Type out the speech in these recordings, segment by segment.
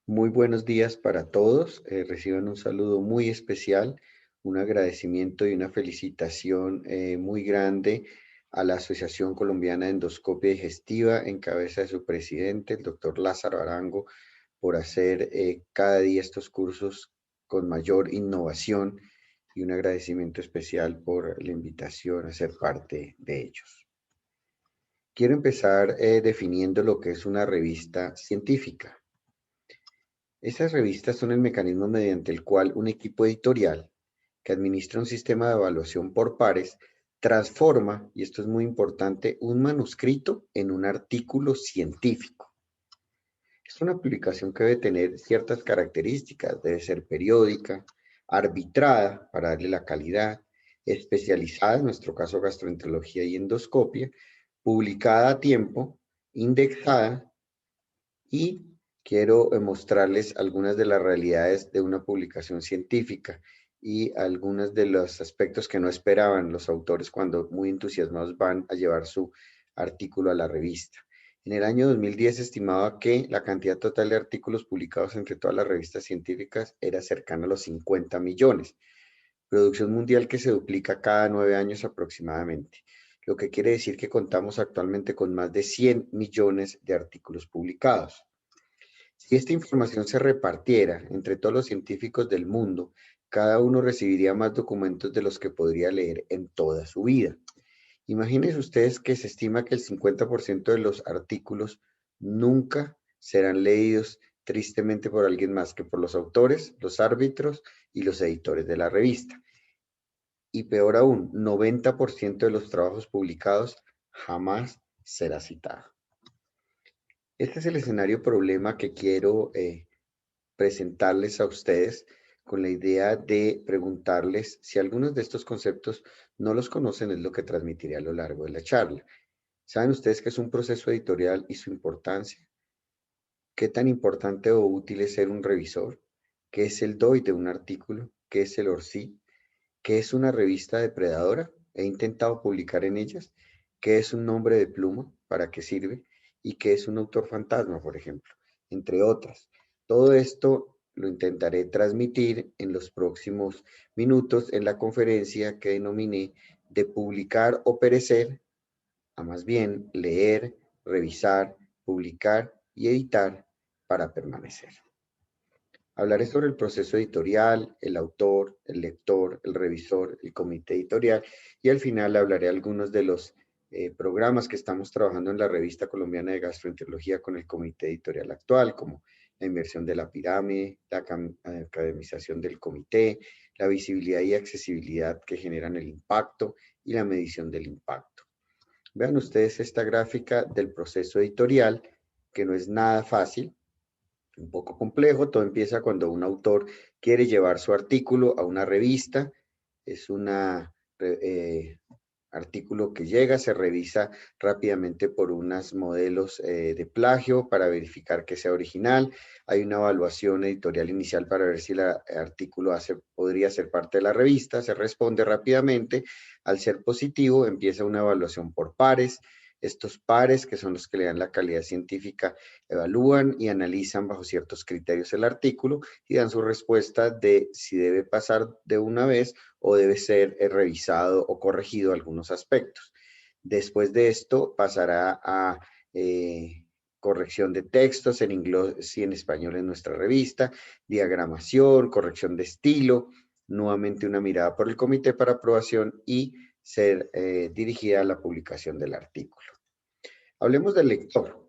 Muy buenos días para todos. Reciban un saludo muy especial, un agradecimiento y una felicitación muy grande a la Asociación Colombiana de Endoscopia Digestiva en cabeza de su presidente, el doctor Lázaro Arango, por hacer cada día estos cursos con mayor innovación y un agradecimiento especial por la invitación a ser parte de ellos. Quiero empezar definiendo lo que es una revista científica. Estas revistas son el mecanismo mediante el cual un equipo editorial que administra un sistema de evaluación por pares transforma, y esto es muy importante, un manuscrito en un artículo científico. Es una publicación que debe tener ciertas características, debe ser periódica, arbitrada para darle la calidad, especializada, en nuestro caso gastroenterología y endoscopia, publicada a tiempo, indexada y quiero mostrarles algunas de las realidades de una publicación científica y algunos de los aspectos que no esperaban los autores cuando muy entusiasmados van a llevar su artículo a la revista. En el año 2010 se estimaba que la cantidad total de artículos publicados entre todas las revistas científicas era cercana a los 50 millones, producción mundial que se duplica cada 9 años aproximadamente, lo que quiere decir que contamos actualmente con más de 100 millones de artículos publicados. Si esta información se repartiera entre todos los científicos del mundo, cada uno recibiría más documentos de los que podría leer en toda su vida. Imagínense ustedes que se estima que el 50% de los artículos nunca serán leídos tristemente por alguien más que por los autores, los árbitros y los editores de la revista. Y peor aún, 90% de los trabajos publicados jamás será citado. Este es el escenario problema que quiero presentarles a ustedes con la idea de preguntarles si algunos de estos conceptos no los conocen, es lo que transmitiré a lo largo de la charla. ¿Saben ustedes qué es un proceso editorial y su importancia? ¿Qué tan importante o útil es ser un revisor? ¿Qué es el DOI de un artículo? ¿Qué es el ORCID? ¿Qué es una revista depredadora? He intentado publicar en ellas. ¿Qué es un nombre de pluma? ¿Para qué sirve? ¿Y qué es un autor fantasma, por ejemplo? Entre otras. Todo esto lo intentaré transmitir en los próximos minutos en la conferencia que denominé de publicar o perecer, a más bien leer, revisar, publicar y editar para permanecer. Hablaré sobre el proceso editorial, el autor, el lector, el revisor, el comité editorial y al final hablaré algunos de los programas que estamos trabajando en la Revista Colombiana de Gastroenterología con el comité editorial actual, como la inversión de la pirámide, la academización del comité, la visibilidad y accesibilidad que generan el impacto y la medición del impacto. Vean ustedes esta gráfica del proceso editorial, que no es nada fácil, un poco complejo. Todo empieza cuando un autor quiere llevar su artículo a una revista. Es un artículo que llega, se revisa rápidamente por unos modelos de plagio para verificar que sea original. Hay una evaluación editorial inicial para ver si el artículo podría ser parte de la revista. Se responde rápidamente. Al ser positivo, empieza una evaluación por pares. Estos pares, que son los que le dan la calidad científica, evalúan y analizan bajo ciertos criterios el artículo y dan su respuesta de si debe pasar de una vez o debe ser revisado o corregido algunos aspectos. Después de esto pasará a corrección de textos en inglés y en español en nuestra revista, diagramación, corrección de estilo, nuevamente una mirada por el comité para aprobación y ser dirigida a la publicación del artículo. Hablemos del lector.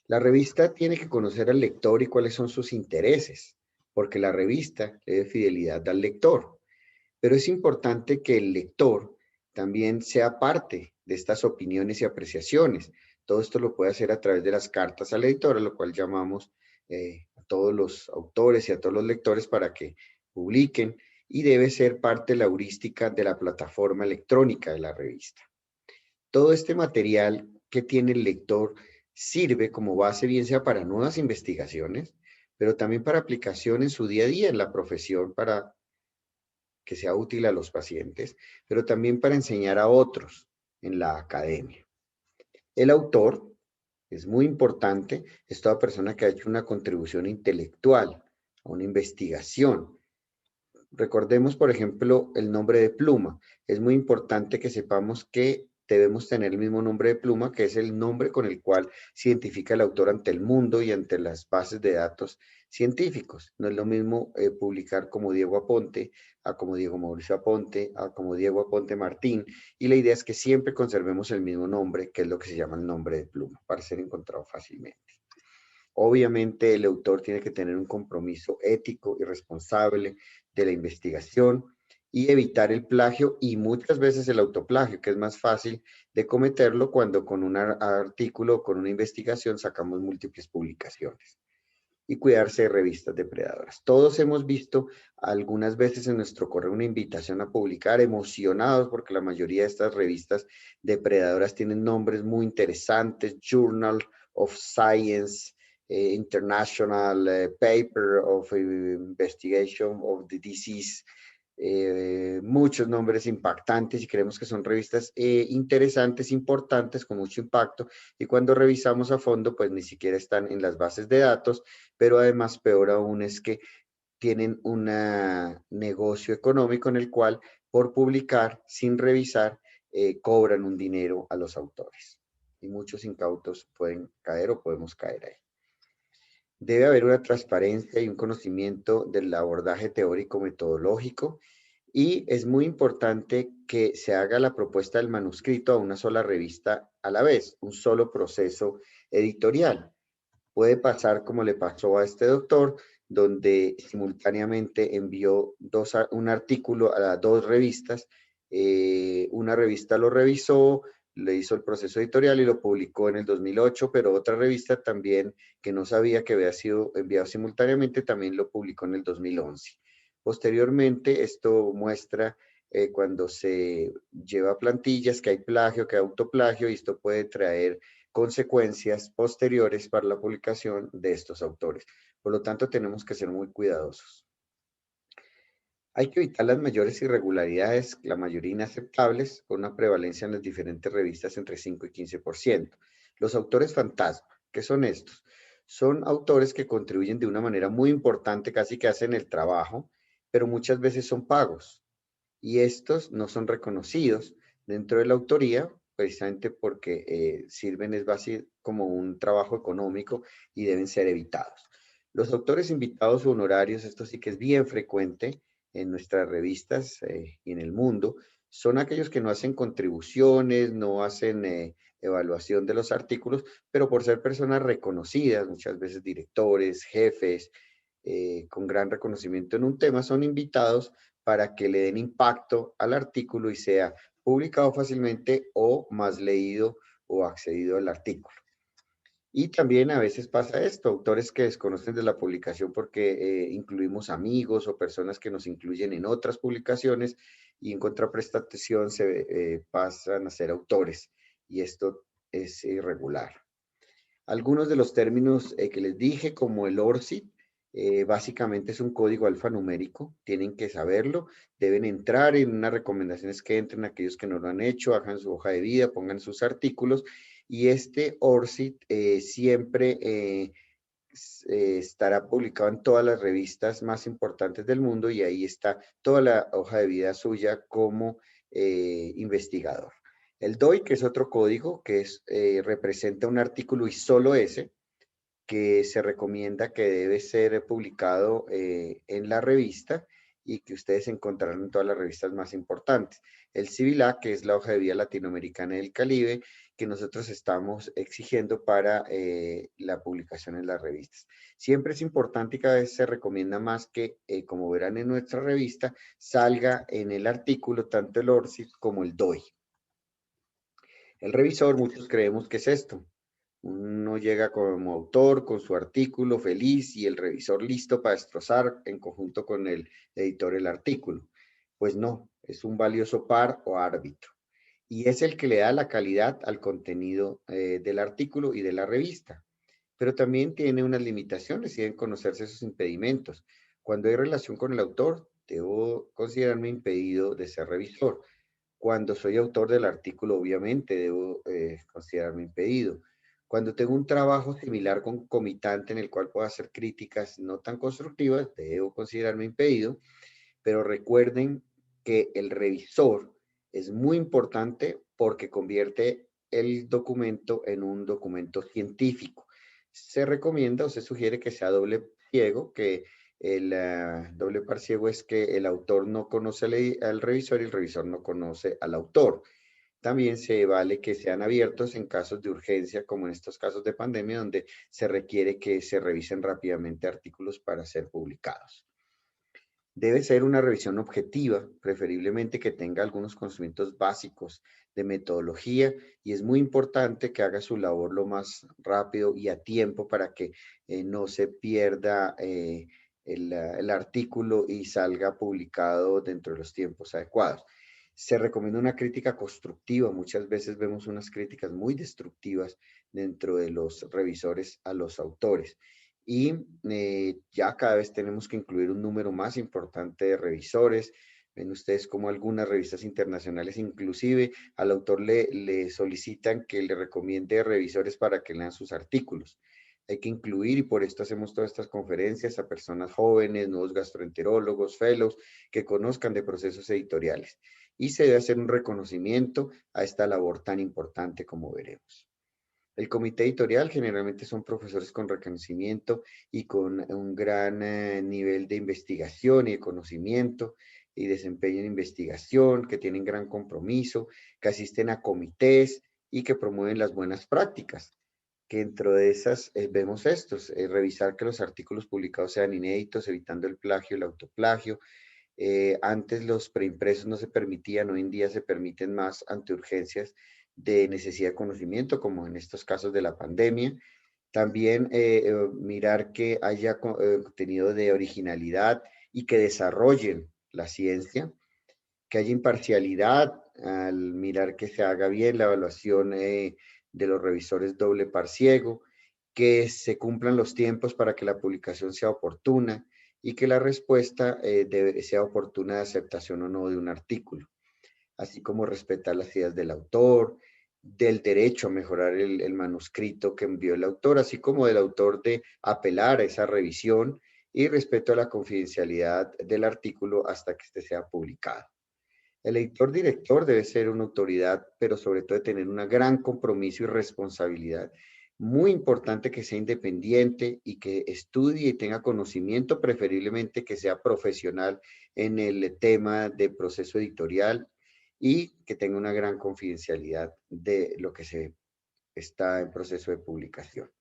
La revista tiene que conocer al lector y cuáles son sus intereses, porque la revista le dé fidelidad al lector. Pero es importante que el lector también sea parte de estas opiniones y apreciaciones. Todo esto lo puede hacer a través de las cartas al editor, a lo cual llamamos a todos los autores y a todos los lectores para que publiquen y debe ser parte de la heurística de la plataforma electrónica de la revista. Todo este material que tiene el lector sirve como base, bien sea para nuevas investigaciones, pero también para aplicación en su día a día en la profesión, para que sea útil a los pacientes, pero también para enseñar a otros en la academia. El autor Es muy importante, es toda persona que ha hecho una contribución intelectual a una investigación. Recordemos, por ejemplo, el nombre de Pluma. Es muy importante que sepamos que debemos tener el mismo nombre de Pluma, que es el nombre con el cual se identifica el autor ante el mundo y ante las bases de datos científicos. No es lo mismo publicar como Diego Aponte, a como Diego Mauricio Aponte, a como Diego Aponte Martín. Y la idea es que siempre conservemos el mismo nombre, que es lo que se llama el nombre de Pluma, para ser encontrado fácilmente. Obviamente el autor tiene que tener un compromiso ético y responsable de la investigación y evitar el plagio y muchas veces el autoplagio, que es más fácil de cometerlo cuando con un artículo o con una investigación sacamos múltiples publicaciones. Y cuidarse de revistas depredadoras. Todos hemos visto algunas veces en nuestro correo una invitación a publicar, emocionados porque la mayoría de estas revistas depredadoras tienen nombres muy interesantes: Journal of Science, International Paper of Investigation of the Disease, muchos nombres impactantes, y creemos que son revistas interesantes, importantes, con mucho impacto, y cuando revisamos a fondo, pues ni siquiera están en las bases de datos, pero además peor aún es que tienen un negocio económico en el cual por publicar sin revisar cobran un dinero a los autores, y muchos incautos pueden caer o podemos caer ahí. Debe haber una transparencia y un conocimiento del abordaje teórico metodológico, y es muy importante que se haga la propuesta del manuscrito a una sola revista a la vez, un solo proceso editorial. Puede pasar como le pasó a este doctor, donde simultáneamente envió un artículo a dos revistas. Una revista lo revisó, le hizo el proceso editorial y lo publicó en el 2008, pero otra revista también, que no sabía que había sido enviado simultáneamente, también lo publicó en el 2011. Posteriormente, esto muestra cuando se lleva plantillas que hay plagio, que hay autoplagio, y esto puede traer consecuencias posteriores para la publicación de estos autores. Por lo tanto, tenemos que ser muy cuidadosos. Hay que evitar las mayores irregularidades, la mayoría inaceptables, con una prevalencia en las diferentes revistas entre 5 y 15%. Los autores fantasma, ¿qué son estos? Son autores que contribuyen de una manera muy importante, casi que hacen el trabajo, pero muchas veces son pagos, y estos no son reconocidos dentro de la autoría, precisamente porque sirven es base como un trabajo económico y deben ser evitados. Los autores invitados o honorarios, esto sí que es bien frecuente en nuestras revistas y en el mundo, son aquellos que no hacen contribuciones, no hacen evaluación de los artículos, pero por ser personas reconocidas, muchas veces directores, jefes, con gran reconocimiento en un tema, son invitados para que le den impacto al artículo y sea publicado fácilmente o más leído o accedido al artículo. Y también a veces pasa esto, autores que desconocen de la publicación porque incluimos amigos o personas que nos incluyen en otras publicaciones, y en contraprestación se pasan a ser autores, y esto es irregular. Algunos de los términos que les dije, como el ORCID, básicamente es un código alfanumérico, tienen que saberlo, deben entrar en unas recomendaciones, que entren aquellos que no lo han hecho, hagan su hoja de vida, pongan sus artículos, y este ORCID siempre estará publicado en todas las revistas más importantes del mundo, y ahí está toda la hoja de vida suya como investigador. El DOI, que es otro código que representa un artículo y solo ese, que se recomienda que debe ser publicado en la revista y que ustedes encontrarán en todas las revistas más importantes. El CIVILA, que es la hoja de vida latinoamericana del Caribe, que nosotros estamos exigiendo para la publicación en las revistas. Siempre es importante, y cada vez se recomienda más, que, como verán en nuestra revista, salga en el artículo tanto el ORCID como el DOI. El revisor, muchos creemos que es esto: uno llega como autor con su artículo feliz y el revisor listo para destrozar en conjunto con el editor el artículo. Pues no, es un valioso par o árbitro, y es el que le da la calidad al contenido del artículo y de la revista. Pero también tiene unas limitaciones y deben conocerse esos impedimentos. Cuando hay relación con el autor, debo considerarme impedido de ser revisor. Cuando soy autor del artículo, obviamente debo considerarme impedido. Cuando tengo un trabajo similar concomitante en el cual puedo hacer críticas no tan constructivas, debo considerarme impedido, pero recuerden que el revisor es muy importante porque convierte el documento en un documento científico. Se recomienda o se sugiere que sea doble ciego, que el doble par ciego es que el autor no conoce al revisor y el revisor no conoce al autor. También se vale que sean abiertos en casos de urgencia, como en estos casos de pandemia, donde se requiere que se revisen rápidamente artículos para ser publicados. Debe ser una revisión objetiva, preferiblemente que tenga algunos conocimientos básicos de metodología y es muy importante que haga su labor lo más rápido y a tiempo para que no se pierda el artículo y salga publicado dentro de los tiempos adecuados. Se recomienda una crítica constructiva. Muchas veces vemos unas críticas muy destructivas dentro de los revisores a los autores y ya cada vez tenemos que incluir un número más importante de revisores. Ven ustedes como algunas revistas internacionales inclusive al autor le solicitan que le recomiende revisores para que lean sus artículos. Hay que incluir, y por esto hacemos todas estas conferencias, a personas jóvenes, nuevos gastroenterólogos, fellows, que conozcan de procesos editoriales. Y se debe hacer un reconocimiento a esta labor tan importante como veremos. El comité editorial generalmente son profesores con reconocimiento y con un gran nivel de investigación y de conocimiento y desempeño en investigación, que tienen gran compromiso, que asisten a comités y que promueven las buenas prácticas. Que dentro de esas vemos estos, revisar que los artículos publicados sean inéditos, evitando el plagio, el autoplagio. Antes los preimpresos no se permitían, hoy en día se permiten más ante urgencias de necesidad de conocimiento, como en estos casos de la pandemia. También mirar que haya contenido de originalidad y que desarrollen la ciencia, que haya imparcialidad al mirar que se haga bien la evaluación de los revisores doble par ciego, que se cumplan los tiempos para que la publicación sea oportuna y que la respuesta sea oportuna de aceptación o no de un artículo, así como respetar las ideas del autor, del derecho a mejorar el manuscrito que envió el autor, así como del autor de apelar a esa revisión y respeto a la confidencialidad del artículo hasta que este sea publicado. El editor director debe ser una autoridad, pero sobre todo de tener un gran compromiso y responsabilidad. Muy importante que sea independiente y que estudie y tenga conocimiento, preferiblemente que sea profesional en el tema de proceso editorial y que tenga una gran confidencialidad de lo que se está en proceso de publicación.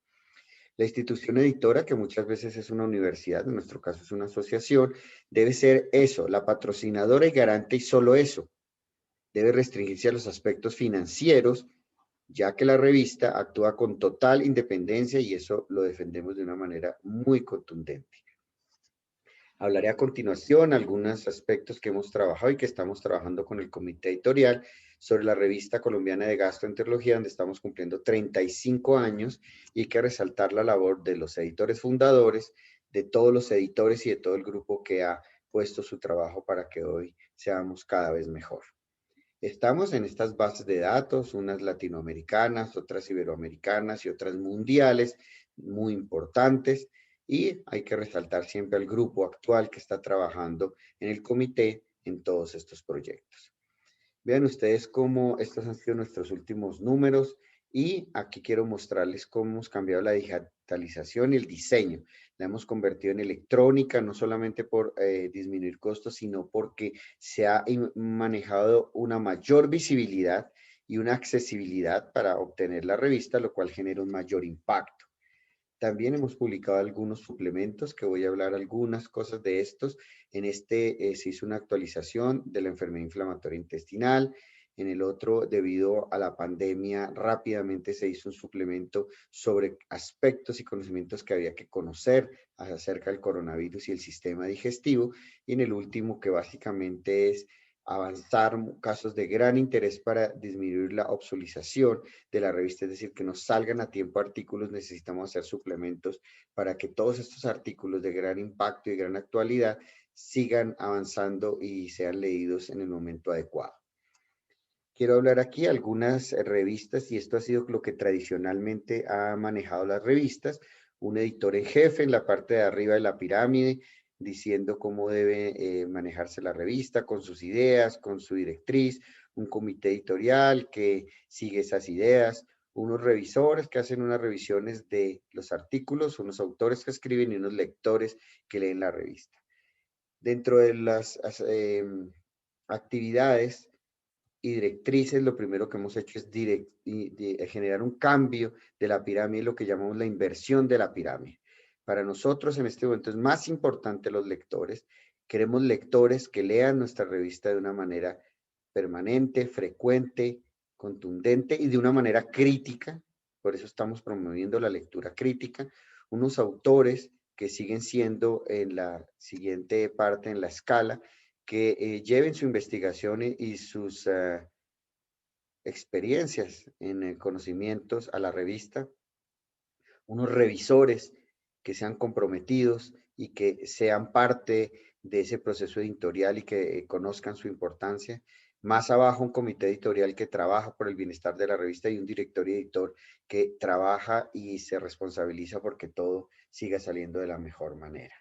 La institución editora, que muchas veces es una universidad, en nuestro caso es una asociación, debe ser eso, la patrocinadora y garante y solo eso. Debe restringirse a los aspectos financieros, ya que la revista actúa con total independencia y eso lo defendemos de una manera muy contundente. Hablaré a continuación algunos aspectos que hemos trabajado y que estamos trabajando con el comité editorial sobre la revista colombiana de gastroenterología, donde estamos cumpliendo 35 años y hay que resaltar la labor de los editores fundadores, de todos los editores y de todo el grupo que ha puesto su trabajo para que hoy seamos cada vez mejor. Estamos en estas bases de datos, unas latinoamericanas, otras iberoamericanas y otras mundiales, muy importantes, y hay que resaltar siempre al grupo actual que está trabajando en el comité en todos estos proyectos. Vean ustedes cómo estos han sido nuestros últimos números y aquí quiero mostrarles cómo hemos cambiado la digitalización y el diseño. La hemos convertido en electrónica, no solamente por disminuir costos, sino porque se ha manejado una mayor visibilidad y una accesibilidad para obtener la revista, lo cual genera un mayor impacto. También hemos publicado algunos suplementos que voy a hablar algunas cosas de estos. En este se hizo una actualización de la enfermedad inflamatoria intestinal. En el otro, debido a la pandemia, rápidamente se hizo un suplemento sobre aspectos y conocimientos que había que conocer acerca del coronavirus y el sistema digestivo. Y en el último, que básicamente es avanzar casos de gran interés para disminuir la obsoletización de la revista, es decir, que nos salgan a tiempo artículos, necesitamos hacer suplementos para que todos estos artículos de gran impacto y gran actualidad sigan avanzando y sean leídos en el momento adecuado. Quiero hablar aquí de algunas revistas y esto ha sido lo que tradicionalmente ha manejado las revistas. Un editor en jefe en la parte de arriba de la pirámide diciendo cómo debe manejarse la revista con sus ideas, con su directriz, un comité editorial que sigue esas ideas, unos revisores que hacen unas revisiones de los artículos, unos autores que escriben y unos lectores que leen la revista. Dentro de las actividades y directrices, lo primero que hemos hecho es generar un cambio de la pirámide, lo que llamamos la inversión de la pirámide. Para nosotros en este momento es más importante los lectores. Queremos lectores que lean nuestra revista de una manera permanente, frecuente, contundente y de una manera crítica. Por eso estamos promoviendo la lectura crítica. Unos autores que siguen siendo en la siguiente parte en la escala, que lleven su investigación y sus experiencias en conocimientos a la revista, unos revisores que sean comprometidos y que sean parte de ese proceso editorial y que conozcan su importancia. Más abajo, un comité editorial que trabaja por el bienestar de la revista y un director y editor que trabaja y se responsabiliza porque todo siga saliendo de la mejor manera.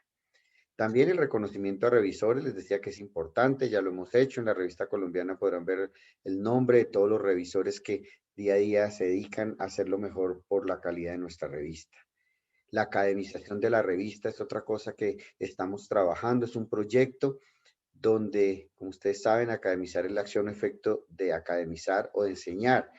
También el reconocimiento a revisores, les decía que es importante, ya lo hemos hecho en la revista colombiana, podrán ver el nombre de todos los revisores que día a día se dedican a hacerlo mejor por la calidad de nuestra revista. La academización de la revista es otra cosa que estamos trabajando, es un proyecto donde, como ustedes saben, academizar es la acción o efecto de academizar o de enseñar.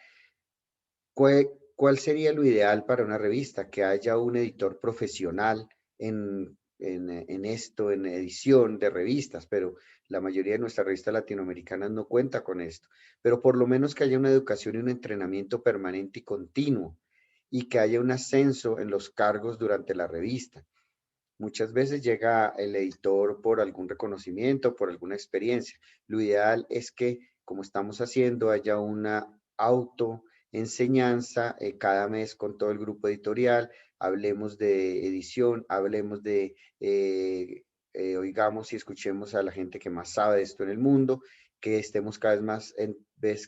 ¿Cuál sería lo ideal para una revista? Que haya un editor profesional en esto, en edición de revistas, pero la mayoría de nuestras revistas latinoamericanas no cuenta con esto. Pero por lo menos que haya una educación y un entrenamiento permanente y continuo y que haya un ascenso en los cargos durante la revista. Muchas veces llega el editor por algún reconocimiento, por alguna experiencia. Lo ideal es que, como estamos haciendo, haya una autoenseñanza cada mes con todo el grupo editorial, hablemos de edición, hablemos de, oigamos y escuchemos a la gente que más sabe de esto en el mundo, que estemos cada vez más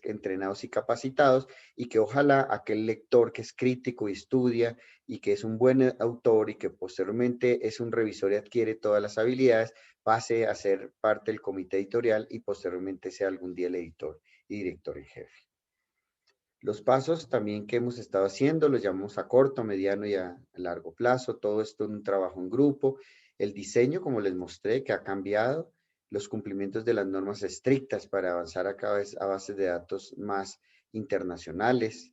entrenados y capacitados y que ojalá aquel lector que es crítico y estudia y que es un buen autor y que posteriormente es un revisor y adquiere todas las habilidades, pase a ser parte del comité editorial y posteriormente sea algún día el editor y director en jefe. Los pasos también que hemos estado haciendo los llamamos a corto, mediano y a largo plazo. Todo esto en un trabajo en grupo. El diseño, como les mostré, que ha cambiado. Los cumplimientos de las normas estrictas para avanzar a cada vez a bases de datos más internacionales.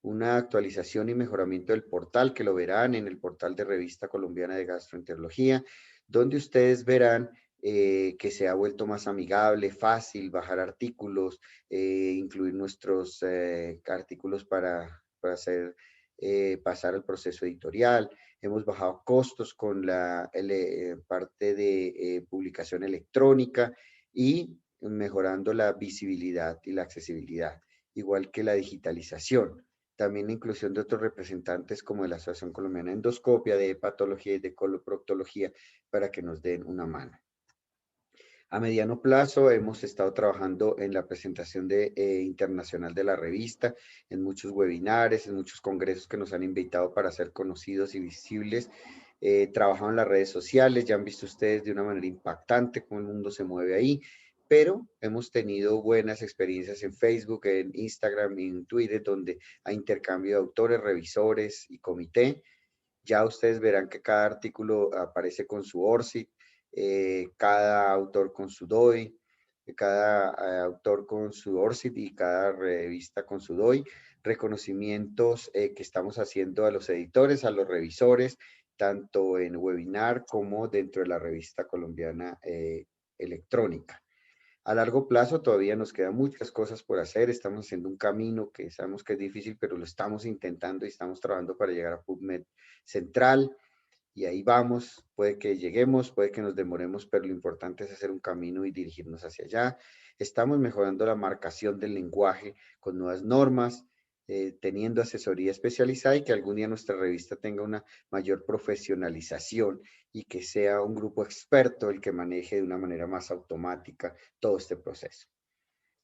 Una actualización y mejoramiento del portal, que lo verán en el portal de Revista Colombiana de Gastroenterología, donde ustedes verán que se ha vuelto más amigable, fácil bajar artículos, incluir nuestros artículos para hacer pasar al proceso editorial. Hemos bajado costos con la parte de publicación electrónica y mejorando la visibilidad y la accesibilidad, igual que la digitalización. También la inclusión de otros representantes como de la Asociación Colombiana de Endoscopia, de Hepatología y de Coloproctología para que nos den una mano. A mediano plazo hemos estado trabajando en la presentación internacional de la revista, en muchos webinares, en muchos congresos que nos han invitado para ser conocidos y visibles. Trabajado en las redes sociales, ya han visto ustedes de una manera impactante cómo el mundo se mueve ahí, pero hemos tenido buenas experiencias en Facebook, en Instagram y en Twitter, donde hay intercambio de autores, revisores y comité. Ya ustedes verán que cada artículo aparece con su ORCID, cada autor con su DOI, cada autor con su ORCID y cada revista con su DOI. Reconocimientos que estamos haciendo a los editores, a los revisores, tanto en webinar como dentro de la revista colombiana electrónica. A largo plazo todavía nos quedan muchas cosas por hacer, estamos haciendo un camino que sabemos que es difícil, pero lo estamos intentando y estamos trabajando para llegar a PubMed Central y ahí vamos, puede que lleguemos, puede que nos demoremos, pero lo importante es hacer un camino y dirigirnos hacia allá. Estamos mejorando la marcación del lenguaje con nuevas normas, teniendo asesoría especializada y que algún día nuestra revista tenga una mayor profesionalización y que sea un grupo experto el que maneje de una manera más automática todo este proceso.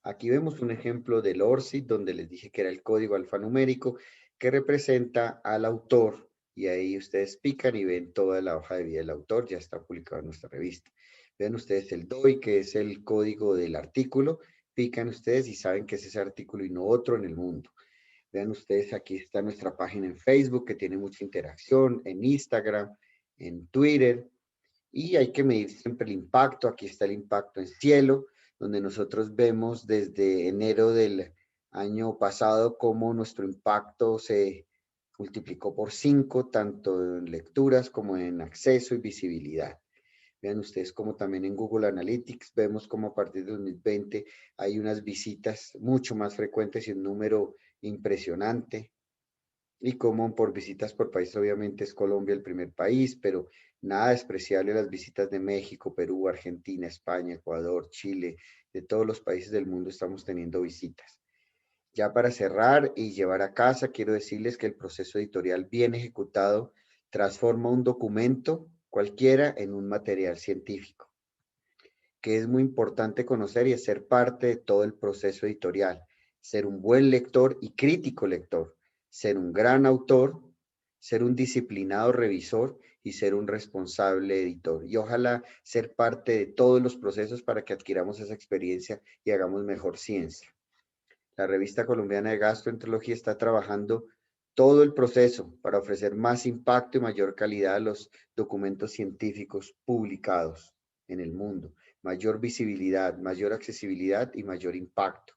Aquí vemos un ejemplo del ORCID, donde les dije que era el código alfanumérico que representa al autor, y ahí ustedes pican y ven toda la hoja de vida del autor, ya está publicado en nuestra revista. Vean ustedes el DOI, que es el código del artículo, pican ustedes y saben que es ese artículo y no otro en el mundo. Vean ustedes, aquí está nuestra página en Facebook, que tiene mucha interacción, en Instagram, en Twitter, y hay que medir siempre el impacto. Aquí está el impacto en cielo, donde nosotros vemos desde enero del año pasado cómo nuestro impacto se multiplicó por 5, tanto en lecturas como en acceso y visibilidad. Vean ustedes como también en Google Analytics vemos como a partir de 2020 hay unas visitas mucho más frecuentes y un número impresionante. Y como por visitas por país, obviamente es Colombia el primer país, pero nada despreciable las visitas de México, Perú, Argentina, España, Ecuador, Chile, de todos los países del mundo estamos teniendo visitas. Ya para cerrar y llevar a casa, quiero decirles que el proceso editorial bien ejecutado transforma un documento cualquiera en un material científico, que es muy importante conocer y hacer parte de todo el proceso editorial. Ser un buen lector y crítico lector, ser un gran autor, ser un disciplinado revisor y ser un responsable editor. Y ojalá ser parte de todos los procesos para que adquiramos esa experiencia y hagamos mejor ciencia. La Revista Colombiana de Gastroenterología está trabajando todo el proceso para ofrecer más impacto y mayor calidad a los documentos científicos publicados en el mundo, mayor visibilidad, mayor accesibilidad y mayor impacto.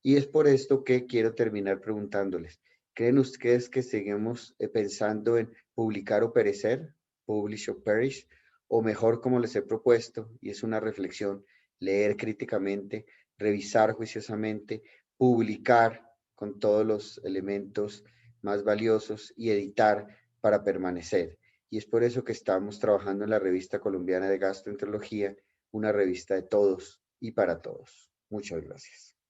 Y es por esto que quiero terminar preguntándoles, ¿creen ustedes que seguimos pensando en publicar o perecer, publish or perish, o mejor como les he propuesto, y es una reflexión, leer críticamente, revisar juiciosamente, publicar con todos los elementos más valiosos y editar para permanecer? Y es por eso que estamos trabajando en la Revista Colombiana de Gastroenterología, una revista de todos y para todos. Muchas gracias.